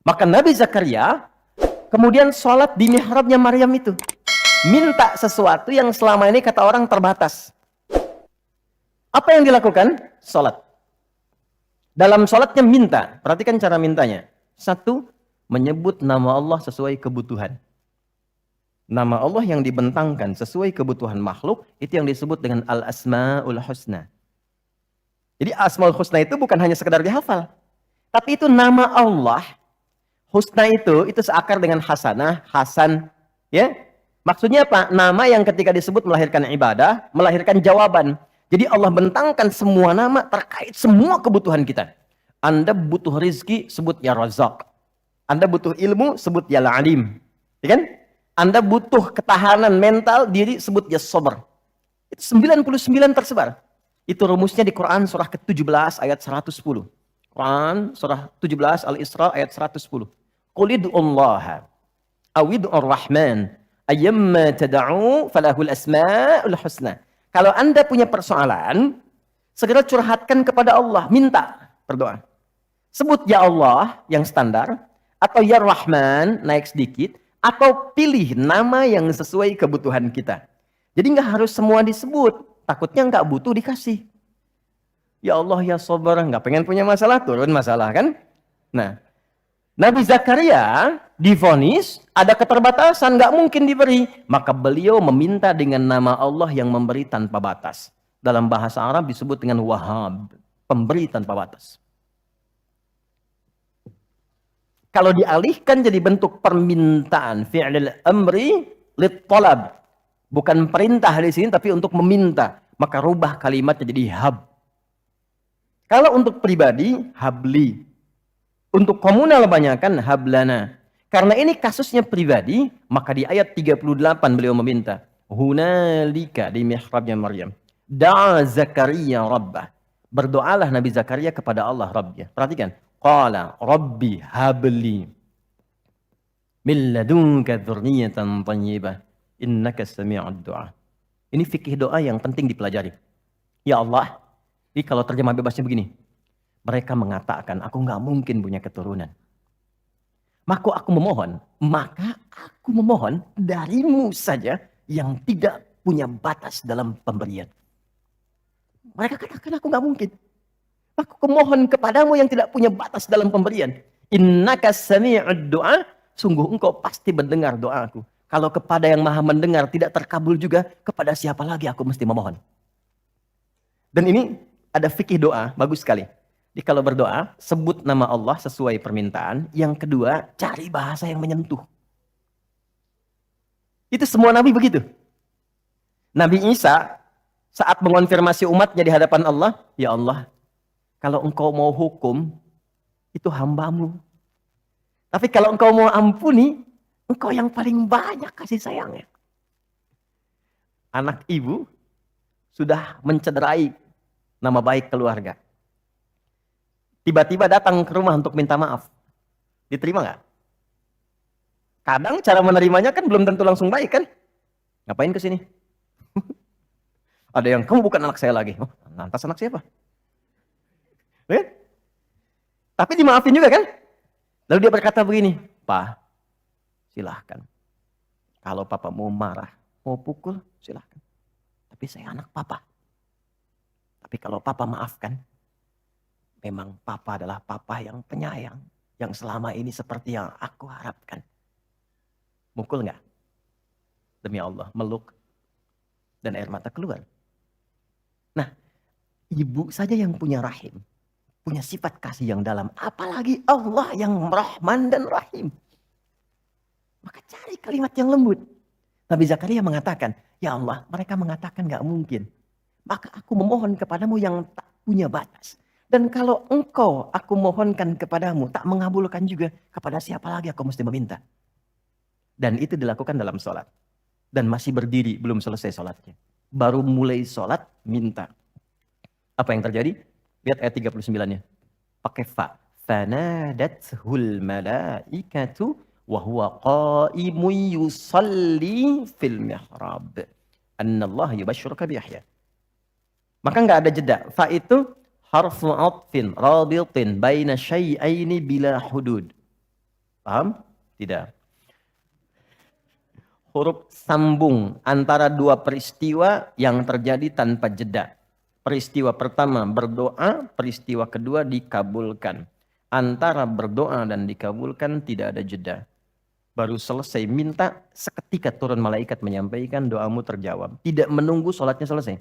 Maka Nabi Zakaria kemudian sholat di mihrabnya Maryam itu. Minta sesuatu yang selama ini kata orang terbatas. Apa yang dilakukan? Sholat. Dalam sholatnya minta. Perhatikan cara mintanya. Satu, menyebut nama Allah sesuai kebutuhan. Nama Allah yang dibentangkan sesuai kebutuhan makhluk, itu yang disebut dengan Al-Asma'ul Husna. Jadi Asma'ul Husna itu bukan hanya sekedar dihafal. Tapi itu nama Allah. Husna itu seakar dengan hasanah, hasan. Ya, maksudnya apa? Nama yang ketika disebut melahirkan ibadah, melahirkan jawaban. Jadi Allah bentangkan semua nama terkait semua kebutuhan kita. Anda butuh rizki, sebut ya Razak. Anda butuh ilmu, sebut ya Al-Alim. Ya kan? Anda butuh ketahanan mental diri, sebut ya Sabar. Itu 99 tersebar. Itu rumusnya di Quran surah ke-17 ayat 110. Quran surah 17 Al-Isra ayat 110. Qul id'ullaha awid'ur rahman ayyamma tad'u falahul asma'ul husna. Kalau Anda punya persoalan, segera curhatkan kepada Allah, minta, berdoa. Sebut ya Allah yang standar, atau ya Rahman naik sedikit, atau pilih nama yang sesuai kebutuhan kita. Jadi nggak harus semua disebut, takutnya nggak butuh dikasih. Ya Allah ya Sabar, nggak pengen punya masalah, turun masalah kan? Nah, Nabi Zakaria divonis ada keterbatasan, nggak mungkin diberi. Maka beliau meminta dengan nama Allah yang memberi tanpa batas. Dalam bahasa Arab disebut dengan Wahhab, pemberi tanpa batas. Kalau dialihkan jadi bentuk permintaan, fi'lil amri lit talab. Bukan perintah di sini tapi untuk meminta. Maka rubah kalimatnya jadi hab. Kalau untuk pribadi, habli. Untuk komunal banyakkan hablana. Karena ini kasusnya pribadi, maka di ayat 38 beliau meminta. Hunalika di mihrabnya Maryam. Da'a Zakaria rabbah. Berdoalah Nabi Zakaria kepada Allah Rabbnya. Perhatikan. Qala rabbi habli. Min ladunka dzurriyyatan thayyibah. Innaka sami'ud du'a. Ini fikih doa yang penting dipelajari. Ya Allah. Jadi kalau terjemah bebasnya begini. Mereka mengatakan, aku nggak mungkin punya keturunan. Maka aku memohon darimu saja yang tidak punya batas dalam pemberian. Mereka katakan aku nggak mungkin. Aku mohon kepadamu yang tidak punya batas dalam pemberian. Innaka sami'ud du'a, sungguh engkau pasti mendengar doaku. Kalau kepada yang maha mendengar tidak terkabul juga, kepada siapa lagi aku mesti memohon. Dan ini ada fikih doa, bagus sekali. Jadi kalau berdoa, sebut nama Allah sesuai permintaan. Yang kedua, cari bahasa yang menyentuh. Itu semua Nabi begitu. Nabi Isa saat mengonfirmasi umatnya di hadapan Allah, ya Allah, kalau engkau mau hukum, itu hambamu. Tapi kalau engkau mau ampuni, engkau yang paling banyak kasih sayangnya. Anak ibu sudah mencederai nama baik keluarga. Tiba-tiba datang ke rumah untuk minta maaf. Diterima nggak? Kadang cara menerimanya kan belum tentu langsung baik kan? Ngapain ke sini? Ada yang, kamu bukan anak saya lagi. Oh, lantas anak siapa? Tapi dimaafin juga kan? Lalu dia berkata begini, Pak, silahkan. Kalau papa mau marah, mau pukul, silahkan. Tapi saya anak papa. Tapi kalau papa maafkan, memang papa adalah papa yang penyayang. Yang selama ini seperti yang aku harapkan. Mukul nggak? Demi Allah, meluk. Dan air mata keluar. Nah, ibu saja yang punya rahim. Punya sifat kasih yang dalam. Apalagi Allah yang Rahman dan Rahim. Maka cari kalimat yang lembut. Nabi Zakaria mengatakan, ya Allah, mereka mengatakan nggak mungkin. Maka aku memohon kepadamu yang tak punya batas. Dan kalau engkau aku mohonkan kepadamu tak mengabulkan juga, kepada siapa lagi aku mesti meminta. Dan itu dilakukan dalam sholat. Dan masih berdiri, belum selesai sholatnya. Baru mulai sholat, minta. Apa yang terjadi? Lihat ayat 39-nya. Pakai fa. Fanadathul malaikatu wahuwa qaimun yusalli fil mihrab. Annallah yubashshiruka biyahya. Maka nggak ada jeda. Fa itu harfu atfin rabitin baina syai'aini bila hudud. Paham? Tidak. Huruf sambung antara dua peristiwa yang terjadi tanpa jeda. Peristiwa pertama berdoa, peristiwa kedua dikabulkan. Antara berdoa dan dikabulkan tidak ada jeda. Baru selesai minta, seketika turun malaikat menyampaikan doamu terjawab. Tidak menunggu sholatnya selesai.